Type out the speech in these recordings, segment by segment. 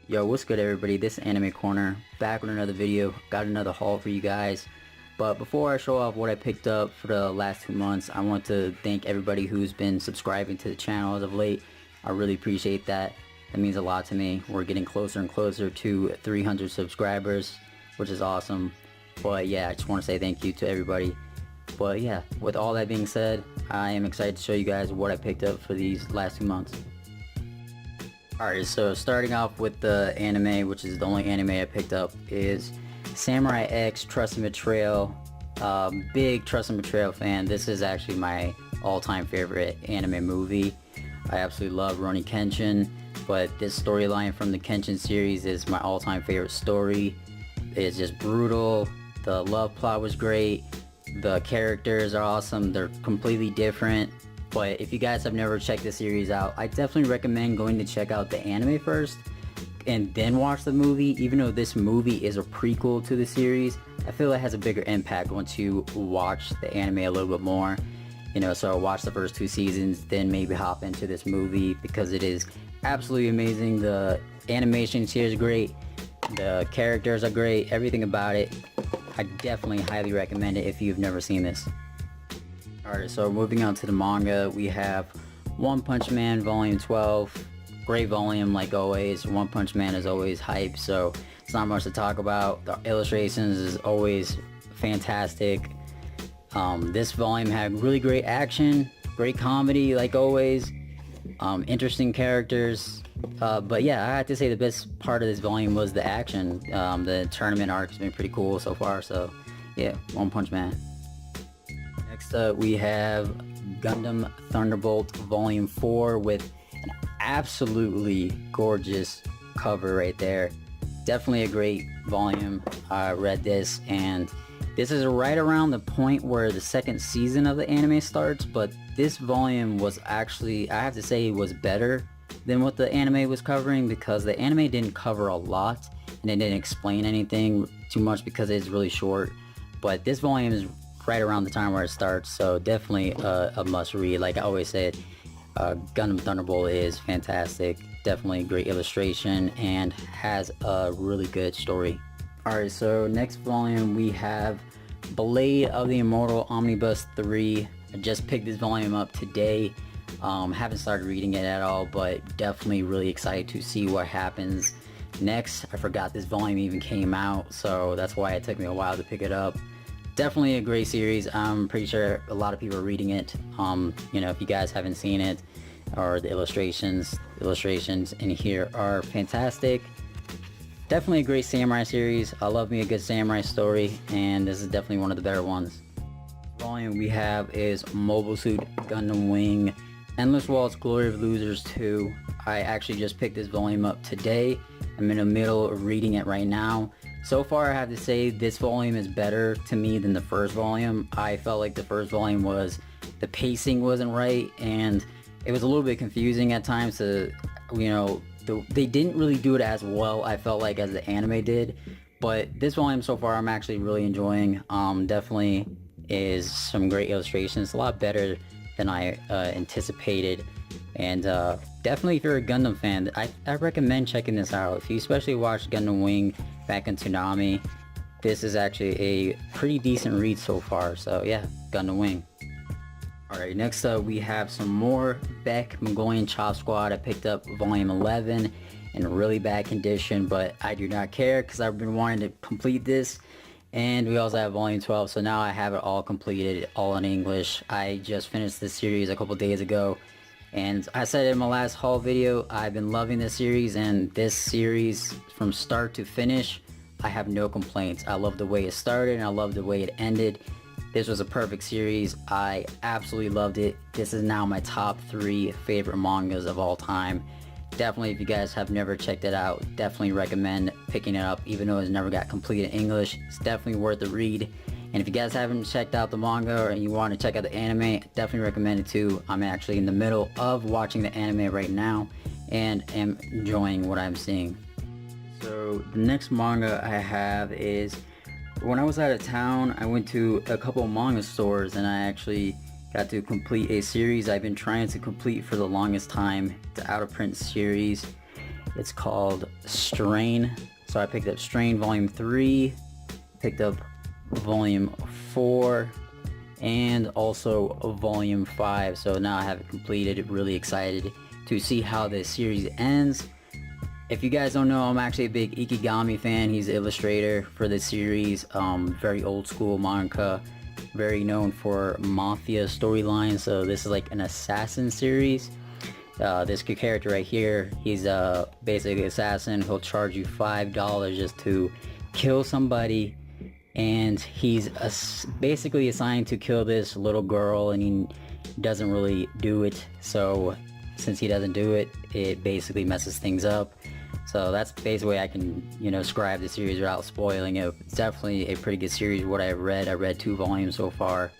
Yo, what's good everybody? This is Anime Corner, back with another video. Got another haul for you guys. But before I show off what I picked up for the last 2 months, I want to thank everybody who's been subscribing to the channel as of late. I really appreciate that. That means a lot to me. We're getting closer and closer to 300 subscribers, which is awesome. But yeah, I just want to say thank you to everybody. But yeah, with all that being said, I am excited to show you guys what I picked up for these last 2 months. Alright, so starting off with the anime, which is the only anime I picked up, is Samurai X Trust and Betrayal. Big Trust and Betrayal fan. This is actually my all-time favorite anime movie. I absolutely love Rurouni Kenshin, but this storyline from the Kenshin series is my all-time favorite story. It's just brutal. The love plot was great. The characters are awesome. They're completely different. But if you guys have never checked the series out, I definitely recommend going to check out the anime first and then watch the movie. Even though this movie is a prequel to the series, I feel it has a bigger impact once you watch the anime a little bit more. You know, so watch the first 2 seasons, then maybe hop into this movie because it is absolutely amazing. The animation here is great. The characters are great. Everything about it. I definitely highly recommend it if you've never seen this. Alright, so moving on to the manga, we have One Punch Man Volume 12. Great volume like always. One Punch Man is always hype, so it's not much to talk about. The illustrations is always fantastic. This volume had really great action, great comedy like always, interesting characters. But yeah, I have to say the best part of this volume was the action. The tournament arc has been pretty cool so far, so yeah, One Punch Man. Next up we have Gundam Thunderbolt Volume 4 with an absolutely gorgeous cover right there. Definitely a great volume. I read this and this is right around the point where the second season of the anime starts, but this volume was actually, I have to say, was better than what the anime was covering because the anime didn't cover a lot and it didn't explain anything too much because it's really short. But this volume is right around the time where it starts, so definitely a must read. Like I always said, Gundam Thunderbolt is fantastic. Definitely great illustration and has a really good story. Alright, so next volume we have Blade of the Immortal Omnibus 3. I just picked this volume up today. Haven't started reading it at all, but definitely really excited to see what happens next. I forgot this volume even came out, so that's why it took me a while to pick it up. Definitely a great series. I'm pretty sure a lot of people are reading it. You know, if you guys haven't seen it, or the illustrations in here are fantastic. Definitely a great samurai series. I love me a good samurai story, and this is definitely one of the better ones. The volume we have is Mobile Suit Gundam Wing Endless Waltz Glory of Losers 2. I actually just picked this volume up today. I'm in the middle of reading it right now. So far I have to say this volume is better to me than the first volume. I felt like the first volume was, the pacing wasn't right and it was a little bit confusing at times to, you know, they didn't really do it as well, I felt like, as the anime did. But this volume so far I'm actually really enjoying. Definitely is some great illustrations, a lot better than I anticipated. And definitely if you're a Gundam fan, I recommend checking this out. If you especially watched Gundam Wing back in Toonami, this is actually a pretty decent read so far. So yeah, Gundam Wing. Alright, next up we have some more Beck Mongolian Chop Squad. I picked up volume 11 in a really bad condition, but I do not care because I've been wanting to complete this. And we also have volume 12, so now I have it all completed, all in English. I just finished this series a couple days ago. And I said in my last haul video, I've been loving this series, and this series from start to finish, I have no complaints. I love the way it started and I love the way it ended. This was a perfect series. I absolutely loved it. This is now my top 3 favorite mangas of all time. Definitely, if you guys have never checked it out, definitely recommend picking it up, even though it's never got completed English. It's definitely worth the read. And if you guys haven't checked out the manga or you want to check out the anime, definitely recommend it too. I'm actually in the middle of watching the anime right now and am enjoying what I'm seeing. So the next manga I have is, when I was out of town, I went to a couple of manga stores and I actually Got to complete a series I've been trying to complete for the longest time. It's an out of print series. It's called Strain. So I picked up Strain Volume 3, picked up Volume 4, and also Volume 5. So now I have it completed. Really excited to see how this series ends. If you guys don't know, I'm actually a big Ikigami fan. He's the illustrator for this series. Very old school manga. Very known for mafia storylines. So this is like an assassin series. This character right here, he's basically an assassin. He'll charge you $5 just to kill somebody, and he's basically assigned to kill this little girl, and he doesn't really do it. So since he doesn't do it, it basically messes things up. So that's basically I can, describe the series without spoiling it. It's definitely a pretty good series. What I read 2 volumes so far.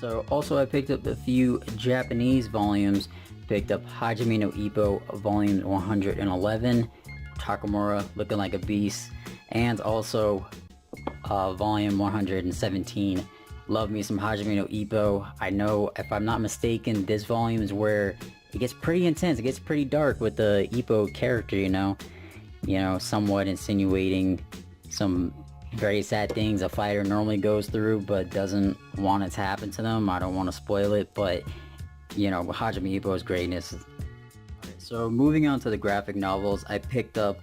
So also I picked up a few Japanese volumes. Picked up Hajime no Ippo volume 111, Takamura looking like a beast, and also volume 117. Love me some Hajime no Ippo. I know, if I'm not mistaken, this volume is where it gets pretty intense. It gets pretty dark with the Ippo character, somewhat insinuating some very sad things a fighter normally goes through but doesn't want it to happen to them. I don't want to spoil it, but Hajime Ippo's greatness. So moving on to the graphic novels, I picked up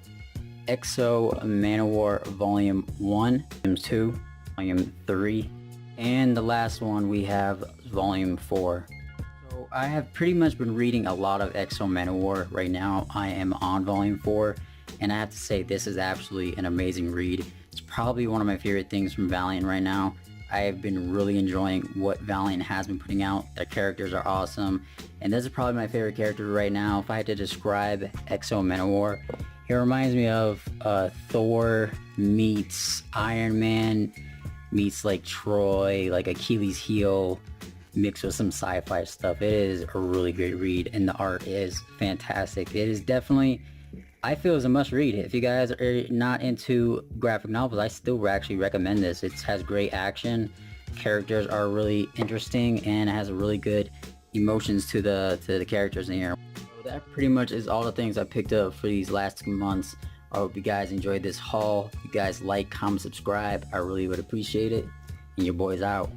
Exo Manowar Volume 1, Volume 2, Volume 3, and the last one we have Volume 4. So I have pretty much been reading a lot of Exo Manowar right now. I am on Volume 4, and I have to say this is absolutely an amazing read. It's probably one of my favorite things from Valiant right now. I have been really enjoying what Valiant has been putting out. Their characters are awesome, and this is probably my favorite character right now. If I had to describe Exo Manowar, it reminds me of Thor meets Iron Man meets like Troy, like Achilles' heel mixed with some sci-fi stuff. It is a really great read, and the art is fantastic. It is definitely, I feel, is a must read. If you guys are not into graphic novels, I still actually recommend this. It has great action, characters are really interesting, and it has really good emotions to the characters in here. So that pretty much is all the things I picked up for these last 2 months. I hope you guys enjoyed this haul. If you guys like, comment, subscribe, I really would appreciate it. And your boy's out.